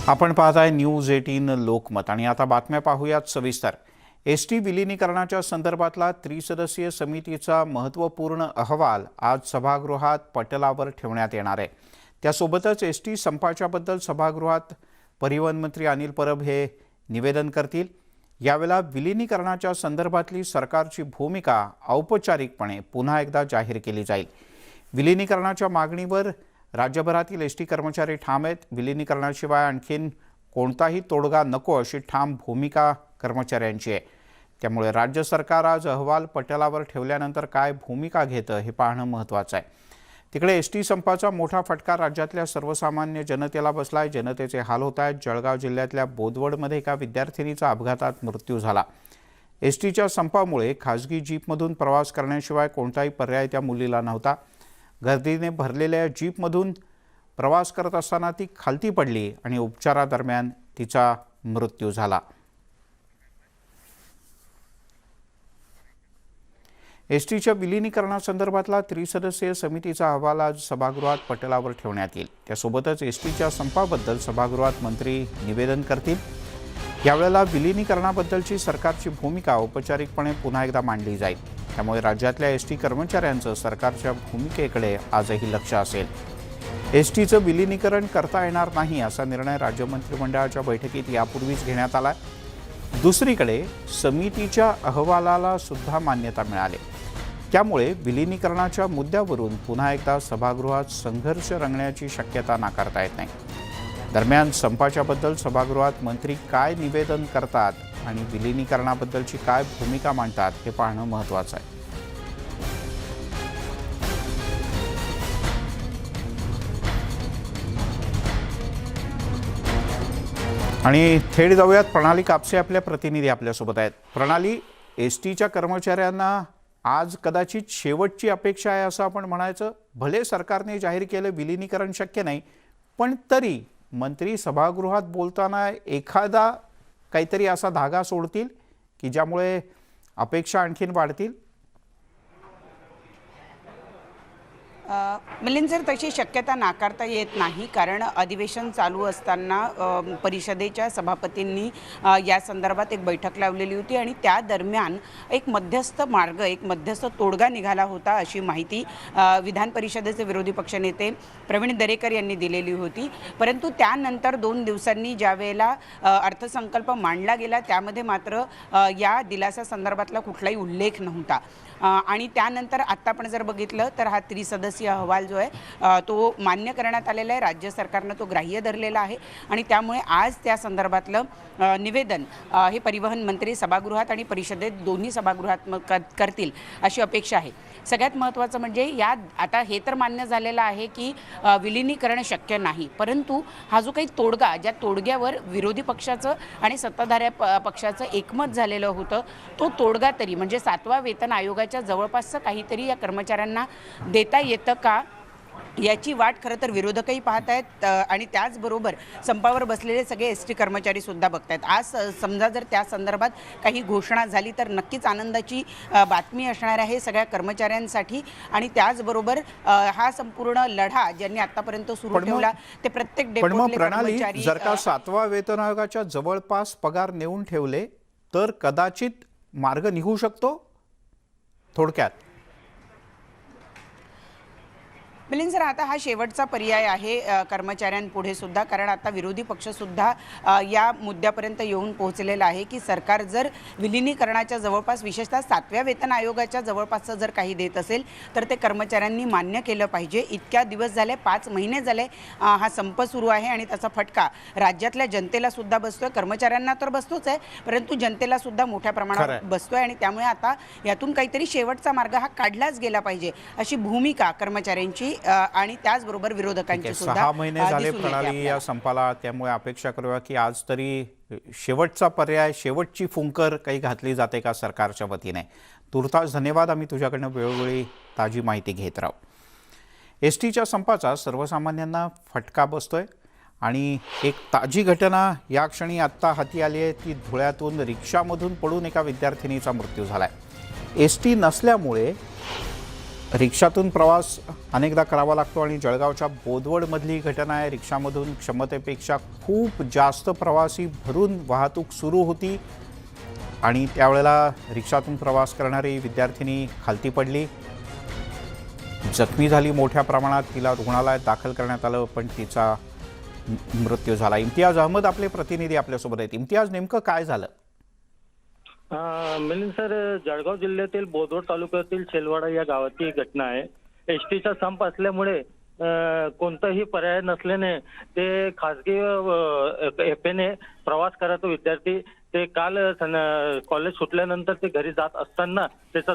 आपण पाहताय न्यूज 18 लोकमत आणि आता बातम्या पाहूयात सविस्तर। एसटी विलीनीकरणाच्या संदर्भातला त्रिसदस्यीय समितीचा महत्त्वपूर्ण अहवाल आज सभागृहात पटलावर ठेवण्यात येणार आहे। त्यासोबतच एसटी संपाच्याबद्दल सभागृहात परिवहन मंत्री अनिल परब हे निवेदन करतील। यावेळेला विलीनीकरणाच्या संदर्भातली सरकारची भूमिका औपचारिकपणे पुन्हा एकदा जाहीर केली जाईल। विलीनीकरणाच्या मागणीवर राज्यभरातील एसटी कर्मचारी ठाम आहेत। विलीनीकरणाशिवाय आणखीन कोणताही तोडगा नको अशी ठाम भूमिका कर्मचाऱ्यांची आहे। त्यामुळे राज्य सरकार आज अहवाल पटलावर ठेवल्यानंतर काय भूमिका घेतं हे पाहणं महत्त्वाचं आहे। तिकडे एसटी संपाचा मोठा फटका राज्यातल्या सर्वसामान्य जनतेला बसलाय। जनतेचे हाल होत आहेत। जळगाव जिल्ह्यातल्या बोदवडमध्ये एका विद्यार्थिनीचा अपघातात मृत्यू झाला। एसटीच्या संपामुळे खासगी जीपमधून प्रवास करण्याशिवाय कोणताही पर्याय त्या मुलीला नव्हता। गर्दीने भरलेल्या जीपमधून प्रवास करत असताना ती खालती पडली आणि उपचारादरम्यान तिचा मृत्यू झाला। एसटीच्या विलीनीकरणासंदर्भातला त्रिसदस्यीय समितीचा अहवाल आज सभागृहात पटलावर ठेवण्यात येईल। त्यासोबतच एसटीच्या संपाबद्दल सभागृहात मंत्री निवेदन करतील। यावेळेला विलीनीकरणाबद्दलची सरकारची भूमिका औपचारिकपणे पुन्हा एकदा मांडली जाईल। त्यामुळे राज्यातल्या एसटी कर्मचाऱ्यांचं सरकारच्या भूमिकेकडे आजही लक्ष असेल। एसटीचं विलीनीकरण करता येणार नाही असा निर्णय राज्य मंत्रिमंडळाच्या बैठकीत यापूर्वीच घेण्यात आला। दुसरीकडे समितीच्या अहवालाला सुद्धा मान्यता मिळाली। त्यामुळे विलीनीकरणाच्या मुद्द्यावरून पुन्हा एकदा सभागृहात संघर्ष रंगण्याची शक्यता नाकारता येत नाही। दरम्यान संपाच्याबद्दल सभागृहात मंत्री काय निवेदन करतात आणि विलीनीकरणाबद्दलची काय भूमिका मांडतात हे पाहणं महत्त्वाचं आहे। आणि थेट जाऊयात, प्रणाली कापसे आपल्या प्रतिनिधी आपल्यासोबत आहेत। प्रणाली, एसटीच्या कर्मचाऱ्यांना आज कदाचित शेवटची अपेक्षा आहे असं आपण म्हणायचं। भले सरकारने जाहीर केलं विलीनीकरण शक्य नाही, पण तरी मंत्री सभागृहात बोलताना एखादा काहीतरी असा धागा सोडतील की ज्यामुळे अपेक्षा आणखीन वाढतील। मिलिंद सर, तशी शक्यता नाकारता येत नाही, कारण अधिवेशन चालू असताना परिषदेच्या सभापतींनी या संदर्भात एक बैठक लावलेली होती आणि त्या दरम्यान एक मध्यस्थ मार्ग, एक मध्यस्थ तोडगा निघाला होता अशी माहिती विधान परिषदेचे विरोधी पक्षनेते प्रवीण दरेकर यांनी दिलेली होती। परंतु त्यानंतर 2 दिवसांनी ज्या वेळेला अर्थसंकल्प मांडला गेला त्यामध्ये मात्र या दिलासा संदर्भातला कुठलाही उल्लेख नव्हता आणि त्यानंतर आता आपण जर बघितलं तर हा त्रिसदस्यीय अहवाल जो आहे तो मान्य करण्यात आलेला आहे। राज्य सरकारनं तो ग्राह्य धरलेला आहे आणि त्यामुळे आज त्या संदर्भातलं निवेदन हे परिवहन मंत्री सभागृहात आणि परिषदेत दोन्ही सभागृहात करतील अशी अपेक्षा आहे। सगळ्यात महत्त्वाचं म्हणजे या आता हे तर मान्य झालेलं आहे की विलीनीकरण शक्य नाही, परंतु हा जो काही तोडगा, ज्या तोडग्यावर विरोधी पक्षाचं आणि सत्ताधारी पक्षाचं एकमत झालेलं होतं, तो तोडगा तरी म्हणजे 7व्या वेतन आयोगाच्या जवळपासचं काहीतरी या कर्मचाऱ्यांना देता येतं का याची वाट खरं तर विरोधकही पाहत आहेत आणि त्याचबरोबर संपावर बसलेले सगळे एसटी कर्मचारी सुद्धा बघतायत। आज समजा जर त्या संदर्भात काही घोषणा झाली तर नक्कीच आनंदाची बातमी असणार आहे सगळ्या कर्मचाऱ्यांसाठी आणि त्याचबरोबर हा संपूर्ण लढा ज्यांनी आतापर्यंत सुरू ठेवला ते प्रत्येक डेपोतले कर्मचारी जर का 7व्या वेतन आयोगाच्या जवळपास पगार नेऊन ठेवले तर कदाचित मार्ग निघू शकतो। थोडक्यात मिलिंद सर, आता हा शेवटचा पर्याय आहे कर्मचाऱ्यांपुढे सुद्धा, कारण आता विरोधी पक्ष सुद्धा या मुद्द्यापर्यंत येऊन पोहोचलेला आहे की सरकार जर विलीनीकरणाच्या जवळपास विशेषतः 7व्या वेतन आयोगाच्या जवळपासचं जर काही देत असेल तर ते कर्मचाऱ्यांनी मान्य केलं पाहिजे। इतक्या दिवस झाले, 5 महिने झाले हा संप सुरू आहे आणि त्याचा फटका राज्यातल्या जनतेला सुद्धा बसतोय। कर्मचाऱ्यांना तर बसतोच आहे, परंतु जनतेला सुद्धा मोठ्या प्रमाणात बसतोय आणि त्यामुळे आता यातून काहीतरी शेवटचा मार्ग हा काढलाच गेला पाहिजे अशी भूमिका कर्मचाऱ्यांची आणि त्याचबरोबर विरोधकांची सुद्धा 6 महिने झाले प्रणाली या संपाला। त्यामुळे अपेक्षा करूया की आज तरी शेवटचा पर्याय, शेवटची फुंकर काही घातली जाते का सरकारच्या वतीने। तुर्तास धन्यवाद। आम्ही तुझ्याकडनं वेळोवेळी ताजी माहिती घेत राहू। एसटीच्या संपाचा सर्वसामान्यांना फटका बसतोय आणि एक ताजी घटना या क्षणी आत्ता हाती आली आहे ती धुळ्यातून रिक्षामधून पडून एका विद्यार्थिनीचा मृत्यू झालाय। एसटी नसल्यामुळे रिक्षातून प्रवास अनेकदा करावा लागतो आणि जळगावच्या बोदवडमधली घटना आहे. रिक्षामधून क्षमतेपेक्षा खूप जास्त प्रवासी भरून वाहतूक सुरू होती आणि त्यावेळेला रिक्षातून प्रवास करणारी विद्यार्थिनी खालती पडली, जखमी झाली. मोठ्या प्रमाणात तिला रुग्णालयात दाखल करण्यात आलं, पण तिचा मृत्यू झाला. इम्तियाज अहमद आपले प्रतिनिधी आपल्यासोबत आहेत. इम्तियाज, नेमकं काय झालं? मिलिंद सर, जळगाव जिल्ह्यातील बोदवड तालुक्यातील शेलवाडा या गावाची घटना आहे. एसटीचा संप असल्यामुळे कोणताही पर्याय नसल्याने ते खासगी एफएने प्रवास करत विद्यार्थी ते काल कॉलेज सुटल्यानंतर ते घरी जात असताना त्याचा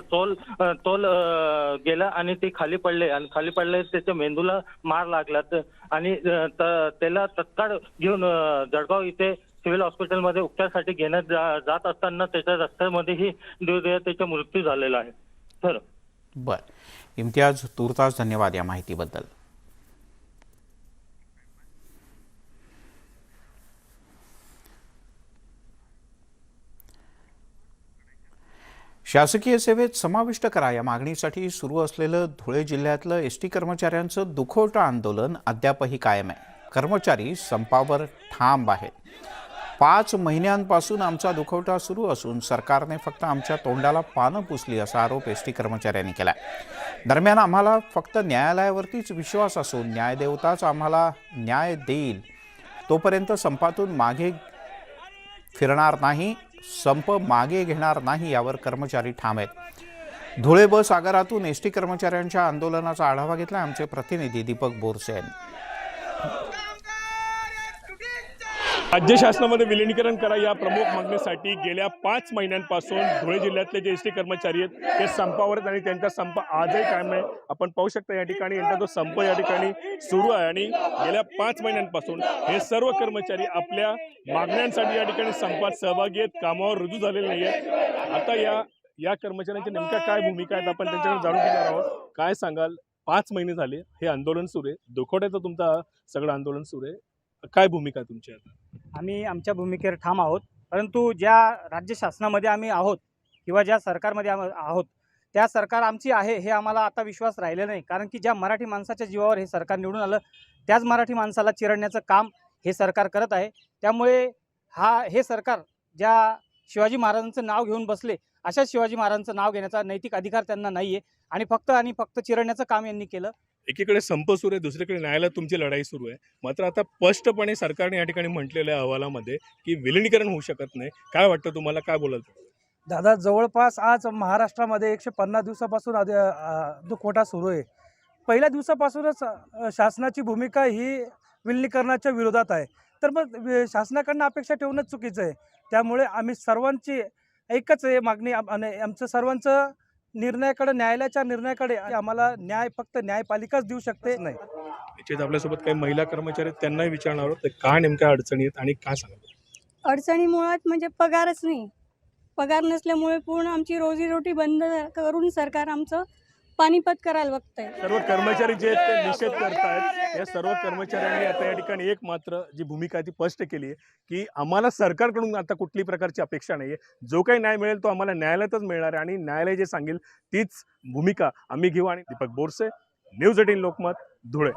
तोल गेला आणि ते खाली पडले आणि खाली पडले त्याच्या मेंदूला मार लागला आणि त्याला तत्काळ घेऊन जळगाव इथे सिव्हिल हॉस्पिटलमध्ये उपचारासाठी घेण्यात जात असताना त्याच्या रस्त्यामध्येही त्याचा मृत्यू झालेला आहे. सर, बरं इम्तियाज, तूर्तास धन्यवाद या माहितीबद्दल. शासकीय सेवेत समाविष्ट करा या मागणीसाठी सुरू असलेलं धुळे जिल्ह्यातलं एसटी कर्मचाऱ्यांचं दुखवटं आंदोलन अद्यापही कायम आहे. कर्मचारी संपावर ठाम आहेत. 5 महिन्यांपासून आमचा दुखवटा सुरू असून सरकारने फक्त आमच्या तोंडाला पानं पुसली असा आरोप एसटी कर्मचाऱ्यांनी केला. दरम्यान आम्हाला फक्त न्यायालयावरतीच विश्वास असून न्यायदेवताच आम्हाला न्याय देईल, तोपर्यंत संपातून मागे फिरणार नाही, संप मागे घेणार नाही, यावर कर्मचारी ठाम आहेत. धुळे बस आगारातून एसटी कर्मचाऱ्यांच्या आंदोलनाचा आढावा घेतला आमचे प्रतिनिधी दीपक बोरसे यांनी. राज्य शासनामध्ये विलिनीकरण करा या प्रमुख मागणीसाठी गेल्या 5 महिन्यांपासून धुळे जिल्ह्यातले जे एसटी कर्मचारी आहेत ते संपावर आहेत आणि त्यांचा संप आजही कायम आहे. आपण पाहू शकता या ठिकाणी यांचा जो संप या ठिकाणी सुरू आहे आणि गेल्या 5 महिन्यांपासून हे सर्व कर्मचारी आपल्या मागण्यांसाठी या ठिकाणी संपात सहभागी आहेत, कामावर रुजू झालेले नाही आहेत. आता या कर्मचाऱ्यांची नेमक्या काय भूमिका आहेत आपण त्यांच्याकडे जाणून घेणार आहोत. काय सांगाल? 5 महिने झाले हे आंदोलन सुरू आहे, दुखवट्याचं तुमचं सगळं आंदोलन सुरू आहे, काय भूमिका तुमची? आता आम्ही आमच्या भूमिकेवर ठाम आहोत, परंतु ज्या राज्य शासनामध्ये आम्ही आहोत किंवा ज्या सरकारमध्ये आहोत त्या सरकार आमची आहे हे आम्हाला आता विश्वास राहिलेला नाही. कारण की ज्या मराठी माणसाच्या जीवावर हे सरकार निवडून आलं त्याच मराठी माणसाला चिरडण्याचं काम हे सरकार करत आहे. त्यामुळे हे सरकार ज्या शिवाजी महाराजांचं नाव घेऊन बसले अशा शिवाजी महाराजांचं नाव घेण्याचा नैतिक अधिकार त्यांना नाही आहे आणि फक्त चिरडण्याचं काम यांनी केलं. एकीकडे संप सुरू आहे, दुसरीकडे न्यायालयात तुमची लढाई सुरू आहे. मात्र आता स्पष्टपणे सरकारने या ठिकाणी म्हटलेल्या अहवालामध्ये की विलिनीकरण होऊ शकत नाही. काय वाटतं तुम्हाला, काय बोलाल? दादा, जवळपास आज महाराष्ट्रामध्ये 150 दिवसापासून दुखवटा सुरू आहे. पहिल्या दिवसापासूनच शासनाची भूमिका ही विलिनीकरणाच्या विरोधात आहे. तर मग शासनाकडनं अपेक्षा ठेवणंच चुकीचं आहे. त्यामुळे आम्ही सर्वांची एकच मागणी, आमचं सर्वांचं निर्णयाकडे, न्यायालयाच्या निर्णयाकडे, आम्हाला न्याय फक्त न्यायपालिकाच देऊ शकते. नाही, निश्चित आपल्यासोबत काही महिला कर्मचारी आहेत, त्यांनाही विचारणार आहोत काय नेमक्या अडचणी आहेत आणि काय सांगा. अडचणी मुळात म्हणजे पगारच नाही. पगार नसल्यामुळे पूर्ण आमची रोजीरोटी बंद करून सरकार आमचं पानिपत करायला बघतंय. सर्व कर्मचारी जे आहेत ते निषेध करतायत. या सर्व कर्मचाऱ्यांनी आता या ठिकाणी एक मात्र जी भूमिका आहे ती स्पष्ट केली आहे की आम्हाला सरकारकडून आता कुठली प्रकारची अपेक्षा नाही आहे. जो काही न्याय मिळेल तो आम्हाला न्यायालयातच मिळणार आहे आणि न्यायालय जे सांगेल तीच भूमिका आम्ही घेऊ. आणि दीपक बोरसे, न्यूज 18 लोकमत, धुळे.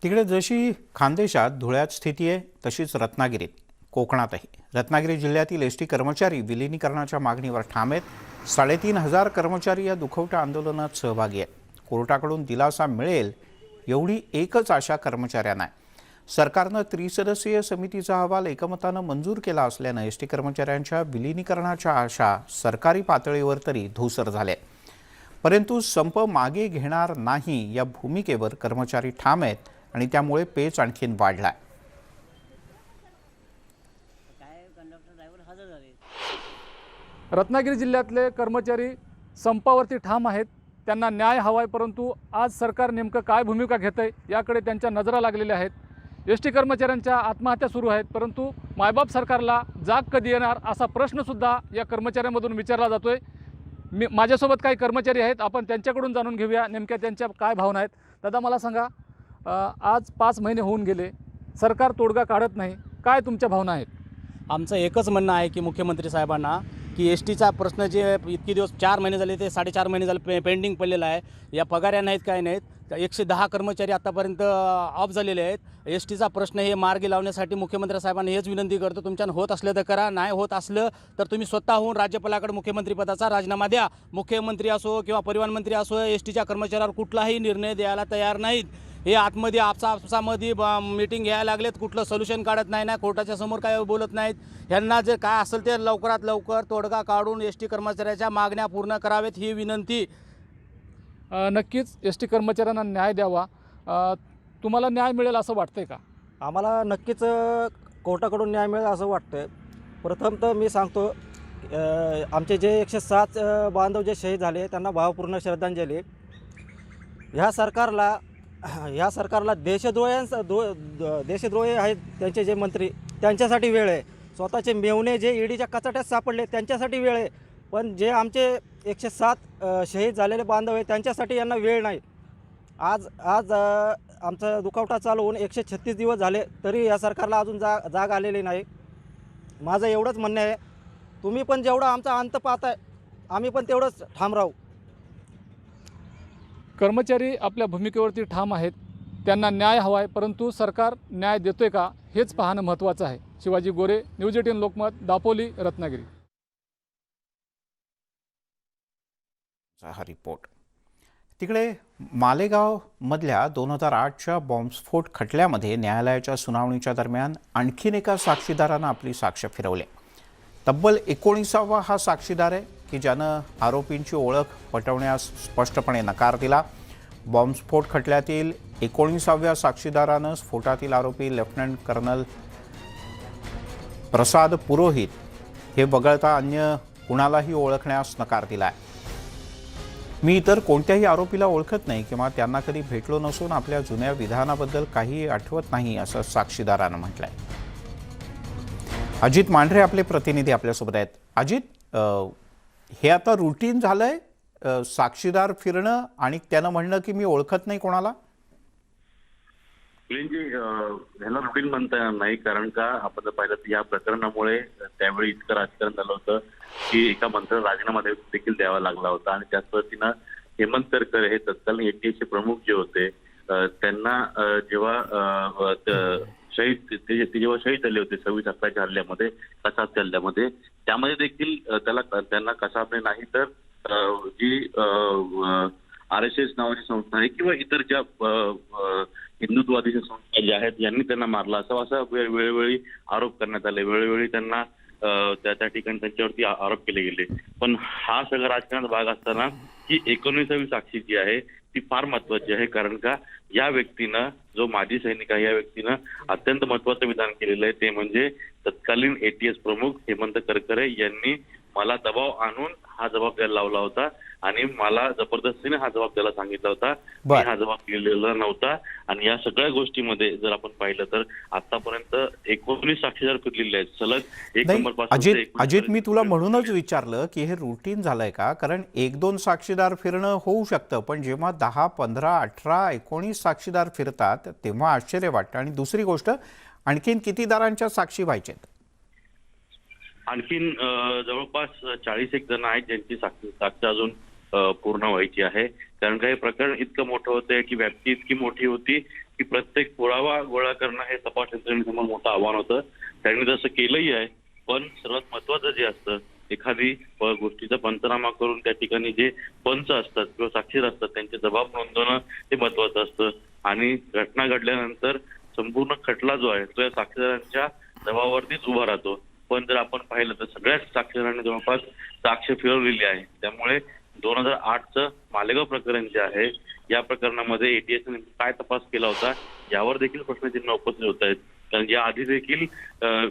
तिकडे जशी खानदेशात धुळ्यात स्थिती आहे तशीच रत्नागिरीत, कोकणातही. रत्नागिरी जिल्ह्यातील एसटी कर्मचारी विलिनीकरणाच्या मागणीवर ठाम आहेत. 3,500 कर्मचारी या दुखवटा आंदोलनात सहभागी आहेत. कोर्टाकडून दिलासा मिळेल एवढी एकच आशा कर्मचाऱ्यांना आहे. सरकारनं त्रिसदस्यीय समितीचा अहवाल एकमतानं मंजूर केला असल्यानं एसटी कर्मचाऱ्यांच्या विलिनीकरणाच्या आशा सरकारी पातळीवर तरी धूसर झाल्या. परंतु संप मागे घेणार नाही या भूमिकेवर कर्मचारी ठाम आहेत आणि त्यामुळे पेच आणखीन वाढला. रत्नागिरी जिल्ह्यातले कर्मचारी संपावरती ठाम आहेत. त्यांना न्याय हवा आहे, परंतु आज सरकार नेमकं काय भूमिका घेतं आहे याकडे त्यांच्या नजरा लागलेल्या आहेत. एस टी कर्मचाऱ्यांच्या आत्महत्या सुरू आहेत, परंतु मायबाप सरकारला जाग कधी येणार असा प्रश्नसुद्धा या कर्मचाऱ्यांमधून विचारला जातो आहे. माझ्यासोबत काही कर्मचारी आहेत, आपण त्यांच्याकडून जाणून घेऊया नेमक्या त्यांच्या काय भावना आहेत. दादा, मला सांगा, आज 5 महिने होऊन गेले, सरकार तोडगा काढत नाही, काय तुमच्या भावना आहेत? आमचं एकच म्हणणं आहे की मुख्यमंत्री साहेबांना की एस टीचा प्रश्न जे इतके दिवस 4 महिने झाले ते 4.5 महिने झाले पेंडिंग पडलेला आहे. या पगाऱ्या नाहीत काय नाहीत. 110 कर्मचारी आतापर्यंत ऑफ झालेले आहेत. एस टीचा प्रश्न हे मार्गी लावण्यासाठी मुख्यमंत्री साहेबांना हेच विनंती करतो, तुमच्यानं होत असलं तर करा, नाही होत असलं तर तुम्ही स्वतःहून राज्यपालाकडे मुख्यमंत्रीपदाचा राजीनामा द्या. मुख्यमंत्री असो किंवा परिवहन मंत्री असो एस टीच्या कर्मचाऱ्यावर कुठलाही निर्णय द्यायला तयार नाहीत. हे आतमध्ये आपसामध्ये मीटिंग घ्यायला लागलेत, कुठलं सोल्युशन काढत नाही ना कोर्टाच्या समोर काय बोलत नाहीत. ह्यांना जे काय असेल ते लवकरात लवकर तोडगा काढून एस टी कर्मचाऱ्याच्या मागण्या पूर्ण करावेत ही विनंती. नक्कीच एस टी कर्मचाऱ्यांना न्याय द्यावा. तुम्हाला न्याय मिळेल असं वाटतंय का? आम्हाला नक्कीच कोर्टाकडून न्याय मिळेल असं वाटतं. प्रथम तर मी सांगतो आमचे जे 107 बांधव जे शहीद झाले त्यांना भावपूर्ण श्रद्धांजली. ह्या सरकारला देशद्रोही आहेत त्यांचे जे मंत्री, त्यांच्यासाठी वेळ आहे. स्वतःचे मेवणे जे ईडीच्या कचाट्यात सापडले त्यांच्यासाठी वेळ आहे. पण जे आमचे 107 शहीद झालेले बांधव आहेत त्यांच्यासाठी यांना वेळ नाही. आज आमचा दुखावटा चालू होऊन 136 दिवस झाले तरी या सरकारला अजून जाग आलेली नाही. माझं एवढंच म्हणणं आहे, तुम्ही पण जेवढा आमचा अंत पाहताय आम्ही पण तेवढंच ठाम राहू. कर्मचारी आपल्या भूमिकेवरती ठाम आहेत, त्यांना न्याय हवा आहे, परंतु सरकार न्याय देतोय का हेच पाहणं महत्त्वाचं आहे. शिवाजी गोरे, न्यूज 18 लोकमत, दापोली, रत्नागिरी. हा रिपोर्ट. तिकडे मालेगावमधल्या 2008च्या बॉम्बस्फोट खटल्यामध्ये न्यायालयाच्या सुनावणीच्या दरम्यान आणखीन एका साक्षीदारानं आपली साक्ष फिरवली. तब्बल 19वा हा साक्षीदार आहे की ज्यानं आरोपींची ओळख पटवण्यास स्पष्टपणे नकार दिला. बॉम्बस्फोट खटल्यातील 19व्या साक्षीदारानं स्फोटातील आरोपी लेफ्टनंट कर्नल प्रसाद पुरोहित हे वगळता अन्य कुणालाही ओळखण्यास नकार दिला आहे. मी इतर कोणत्याही आरोपीला ओळखत नाही किंवा त्यांना कधी भेटलो नसून आपल्या जुन्या विधानाबद्दल काही आठवत नाही असं साक्षीदारानं म्हटलंय. अजित मांढरे आपले प्रतिनिधी आपल्यासोबत आहेत. अजित, हे आता रुटीन झालंय साक्षीदार फिरणं आणि त्यानं म्हणणं की मी ओळखत नाही कोणाला? ह्याला रुटीन म्हणता येणार नाही, कारण का आपण जर पाहिलं तर या प्रकरणामुळे त्यावेळी इतकं राजकारण झालं होतं की एका मंत्र्याला राजीनामा देखील द्यावा लागला होता. आणि त्याच पद्धतीनं हेमंत करकरे हे तत्कालीन एटीएसचे प्रमुख जे होते त्यांना जेव्हा जेव्हा शहीद झाले होते 26 अकराच्या हल्ल्यामध्ये, कसाबच्या हल्ल्यामध्ये, त्यामध्ये देखील त्यांना कसाबने नाही तर जी RSS नावाची संस्था आहे किंवा इतर ज्या हिंदुत्ववादी संस्था ज्या आहेत यांनी त्यांना मारला असा वेळोवेळी आरोप करण्यात आले. वेळोवेळी त्यांना त्या ठिकाणी त्यांच्यावरती आरोप केले गेले. पण हा सगळा राजकारणाचा भाग असताना ही 19वी साक्षी जी आहे ती फार महत्वाची आहे. कारण का या व्यक्तीनं, जो माजी सैनिक आहे, या व्यक्तीनं अत्यंत महत्वाचं विधान केलेलं आहे. ते म्हणजे तत्कालीन ATS प्रमुख हेमंत करकरे यांनी मला दबाव आणून हा जबाब द्यायला लावला होता आणि मला जबरदस्तीने हा जबाब द्यायला सांगितला होता. मी हा जबाब दिलेला नव्हता. आणि या सगळ्या गोष्टीमध्ये जर आपण पाहिलं तर आतापर्यंत 19 साक्षीदार फिरलेले आहेत सलग 1 नंबरपासून. अजित, मी तुला म्हणूनच विचारलं की हे रुटीन झालंय का? कारण 1-2 साक्षीदार फिरणं होऊ शकतं, पण जेव्हा 10, 15, 18, 19 साक्षीदार फिरतात तेव्हा आश्चर्य वाटतं. आणि दुसरी गोष्ट, आणखीन किती दारांच्या साक्षी व्हायच्यात? आणखीन जवळपास 41 जण आहेत ज्यांची साक्ष अजून पूर्ण व्हायची आहे. कारण का हे प्रकरण इतकं मोठं होतं की व्याप्ती इतकी मोठी होती की प्रत्येक पुरावा गोळा करणं हे तपास यंत्रणेसमोर मोठं आव्हान होतं. त्यांनी तसं केलंही आहे. पण सर्वात महत्वाचं जे असतं, एखादी गोष्टीचा पंचनामा करून त्या ठिकाणी जे पंच असतात किंवा साक्षीदार असतात त्यांचे जबाब नोंदवणं हे महत्वाचं असतं. आणि घटना घडल्यानंतर संपूर्ण खटला जो आहे तो या साक्षीदारांच्या जबाबावरतीच उभा राहतो. पण जर आपण पाहिलं तर सगळ्याच साक्षीदारांनी जवळपास साक्ष फिरवलेली आहे. त्यामुळे 2008चं मालेगाव प्रकरण जे आहे या प्रकरणामध्ये ATSने काय तपास केला होता यावर देखील प्रश्नचिन्ह उपस्थित होत आहेत. कारण या आधी देखील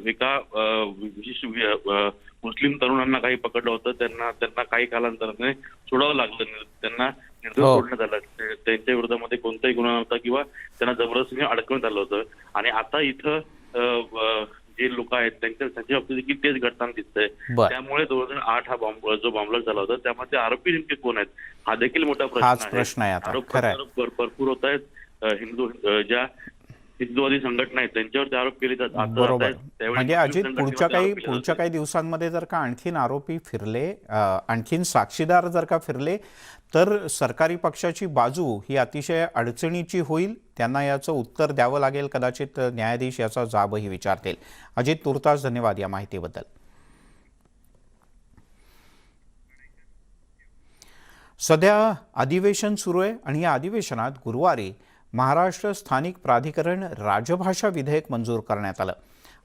एका विशिष्ट मुस्लिम तरुणांना काही पकडलं होतं, त्यांना काही कालांतराने सोडावं लागलं, त्यांना निर्दोष सोडण्यात आलं. त्यांच्या विरोधामध्ये कोणताही गुन्हा नव्हता किंवा त्यांना जबरदस्तीने अडकवण्यात आलं होतं. आणि आता इथं जे लोक आहेत त्यांच्या बाबतीत देखील तेच घडताना दिसतंय. त्यामुळे 2008 हा जो बॉम्बलास्ट झाला होता त्यामध्ये आरोपी नेमके कोण आहेत हा देखील मोठा प्रश्न आहे. प्रश्न आहे. आरोप भरपूर होत आहेत. हिंदू ज्या हिंदुवादी संघटना आहेत त्यांच्यावर आरोप केले जातात. आता बरोबर. त्यावेळी म्हणजे मुस्लिम अजित संघटनेवर पुढच्या आरोप केले काही जातात. दिवसांमध्ये जर का आणखीन आरोपी फिरले, आणखीन साक्षीदार जर का फिरले, तर सरकारी पक्षाची बाजू ही अतिशय अडचणीची होईल. त्यांना याचं उत्तर द्यावं लागेल. कदाचित न्यायाधीश याचा जाबही विचारतील. अजित, तुर्तास धन्यवाद या माहितीबद्दल. सध्या अधिवेशन सुरू आहे आणि या अधिवेशनात गुरुवारी महाराष्ट्र स्थानिक प्राधिकरण राजभाषा विधेयक मंजूर करण्यात आलं.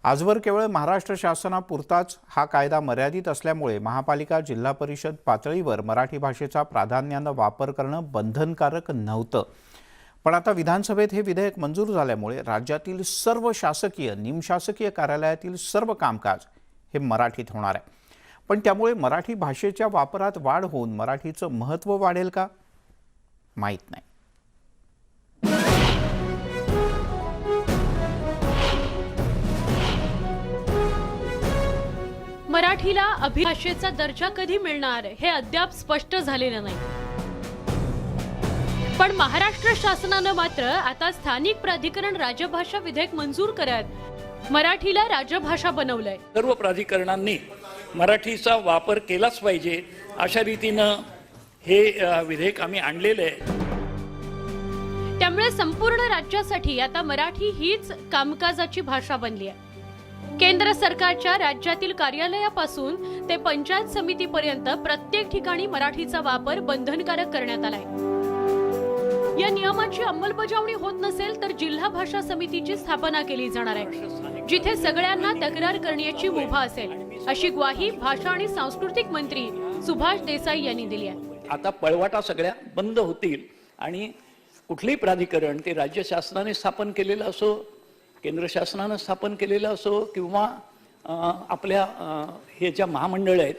आजवर केवळ महाराष्ट्र शासनापुरताच हा कायदा मर्यादित असल्यामुळे महापालिका जिल्हा परिषद पातळीवर मराठी भाषेचा प्राधान्यानं वापर करणं बंधनकारक नव्हतं. पण आता विधानसभेत हे विधेयक मंजूर झाल्यामुळे राज्यातील सर्व शासकीय, निमशासकीय कार्यालयातील सर्व कामकाज हे मराठीत होणार आहे. पण त्यामुळे मराठी भाषेच्या वापरात वाढ होऊन मराठीचं महत्त्व वाढेल का, माहीत नाही. मराठीला अभिभाषेचा दर्जा कधी मिळणार हे अद्याप स्पष्ट झालेलं नाही. पण महाराष्ट्र शासनानं मात्र आता स्थानिक प्राधिकरण राजभाषा विधेयक मंजूर करत मराठीला राजभाषा बनवलंय. सर्व प्राधिकरणांनी मराठीचा वापर केलाच पाहिजे अशा रीतीनं हे विधेयक आम्ही आणलेलं आहे. त्यामुळे संपूर्ण राज्यासाठी आता मराठी हीच कामकाजाची भाषा बनली आहे. केंद्र सरकारच्या राज्यातील कार्यालयापासून ते पंचायत समितीपर्यंत प्रत्येक ठिकाणी मराठीचा वापर बंधनकारक करण्यात आलाय. या नियमाची अंमलबजावणी होत नसेल तर जिल्हा भाषा समितीची स्थापना केली जाणार आहे, जिथे सगळ्यांना तक्रार करण्याची मुभा असेल, अशी ग्वाही भाषा आणि सांस्कृतिक मंत्री सुभाष देसाई यांनी दिली आहे. आता पळवाटा सगळ्या बंद होतील आणि कुठलेही प्राधिकरण ते राज्य शासनाने स्थापन केलेलं असो, केंद्र शासनानं स्थापन केलेलं असो किंवा आपल्या हे ज्या महामंडळ आहेत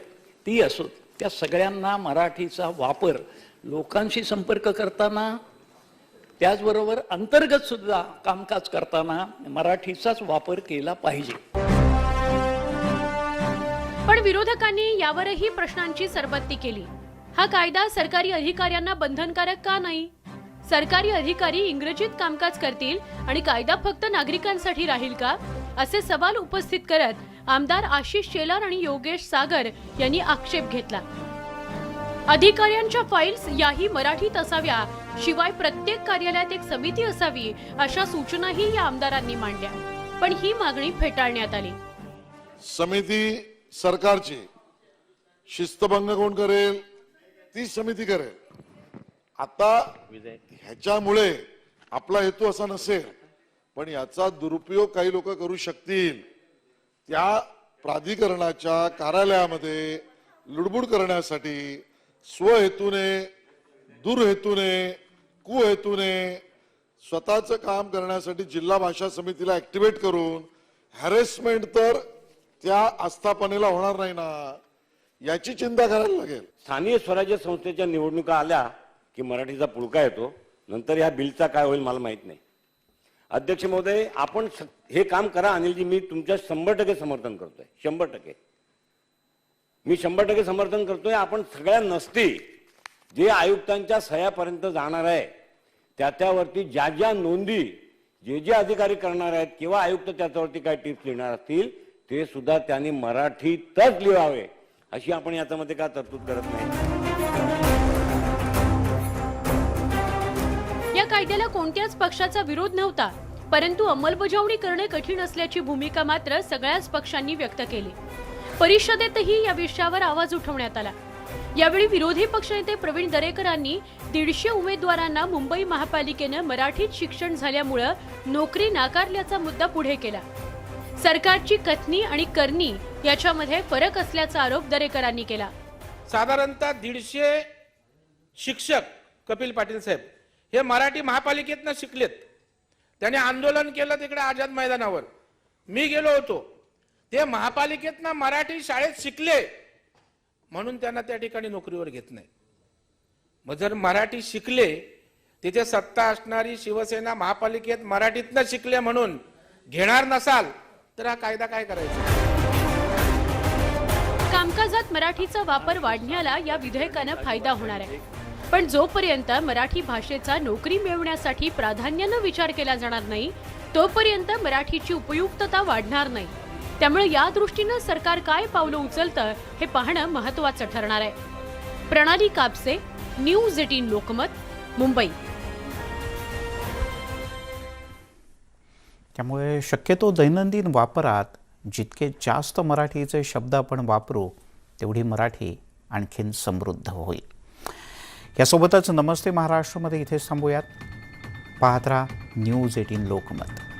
ती असो, त्या सगळ्यांना मराठीचा वापर लोकांशी संपर्क करताना, त्याचबरोबर अंतर्गत सुद्धा कामकाज करताना मराठीचाच वापर केला पाहिजे. पण विरोधकांनी यावरही प्रश्नांची सरबत्ती केली. हा कायदा सरकारी अधिकाऱ्यांना बंधनकारक का नाही? सरकारी अधिकारी इंग्रजीत कामकाज करतील आणि कायदा फक्त नागरिकांसाठी राहील का, असे सवाल उपस्थित करत आमदार आशिष शेलार आणि योगेश सागर यांनी आक्षेप घेतला. अधिकाऱ्यांच्या फाईल्स याही मराठीत असाव्या, शिवाय प्रत्येक कार्यालयात एक समिती असावी, अशा सूचनाही या आमदारांनी मांडल्या. पण ही मागणी फेटाळण्यात आली. समिती सरकारची, शिस्तभंग कोण करेल? ती समिती करेल. आता ह्याच्यामुळे आपला हेतू असा नसेल, पण याचा दुरुपयोग काही लोक करू शकतील. त्या प्राधिकरणाच्या कार्यालयामध्ये लुडबुड करण्यासाठी स्वहेतूने, दुर्हेतूने, कुहेतूने स्वतःचं काम करण्यासाठी जिल्हा भाषा समितीला ऍक्टिव्हेट करून हॅरेसमेंट तर त्या आस्थापनेला होणार नाही ना, याची चिंता करायला लागेल. स्थानिक स्वराज्य संस्थेच्या निवडणुका आल्या की मराठीचा पुळका येतो. नंतर या बिलचा काय होईल मला माहित नाही. अध्यक्ष महोदय, आपण हे काम करा. अनिलजी, मी तुमच्या 100% समर्थन करतोय. 100% मी 100% समर्थन करतोय. आपण सगळ्या नसती जे आयुक्तांच्या सह्यापर्यंत जाणार आहे त्यावरती ज्या ज्या नोंदी जे अधिकारी करणार आहेत किंवा आयुक्त त्याच्यावरती काय टिप्स लिहिणार असतील ते सुद्धा त्यांनी मराठीतच लिहावे, अशी आपण याच्यामध्ये का तरतूद करत नाही. या कायद्याला कोणत्याच पक्षाचा विरोध नव्हता, परंतु अंमलबजावणी करणे कठीण असल्याची भूमिका मात्र सगळ्याच पक्षांनी व्यक्त केली. परिषदेतही या विषयावर आवाज उठवण्यात आला. यावेळी विरोधी पक्षनेते प्रवीण दरेकरांनी 150 उमेदवारांना मुंबई महापालिकेनं मराठीत शिक्षण झाल्यामुळे नोकरी नाकारल्याचा मुद्दा पुढे केला. सरकारची कथनी आणि करणी याच्यामध्ये फरक असल्याचा आरोप दरेकरांनी केला. साधारणतः 150 शिक्षक कपिल पाटील साहेब हे मराठी महापालिकेतनं शिकलेत. त्याने आंदोलन केलं तिकडे आझाद मैदानावर. मी गेलो होतो. ते महापालिकेतनं मराठी शाळेत शिकले म्हणून त्यांना त्या ठिकाणी नोकरीवर घेत नाही. मग जर मराठी शिकले, तिथे सत्ता असणारी शिवसेना महापालिकेत मराठीतनं शिकले म्हणून घेणार नसाल तर हा कायदा काय करायचा? कामकाजात मराठीचा वापर वाढण्याला या विधेयकानं फायदा होणार आहे. पण जोपर्यंत मराठी भाषेचा नोकरी मिळवण्यासाठी प्राधान्यानं विचार केला जाणार नाही, तोपर्यंत मराठीची उपयुक्तता वाढणार नाही. त्यामुळे या दृष्टीनं सरकार काय पावलं उचलतं हे पाहणं महत्त्वाचं ठरणार आहे. प्रणाली कापसे, न्यूज 18 लोकमत, मुंबई. त्यामुळे शक्यतो दैनंदिन वापरात जितके जास्त मराठीचे शब्द आपण वापरू तेवढी मराठी आणखीन समृद्ध होईल. यासोबतच नमस्ते महाराष्ट्रामध्ये इथेच थांबूयात. पाहत राहा न्यूज 18 लोकमत.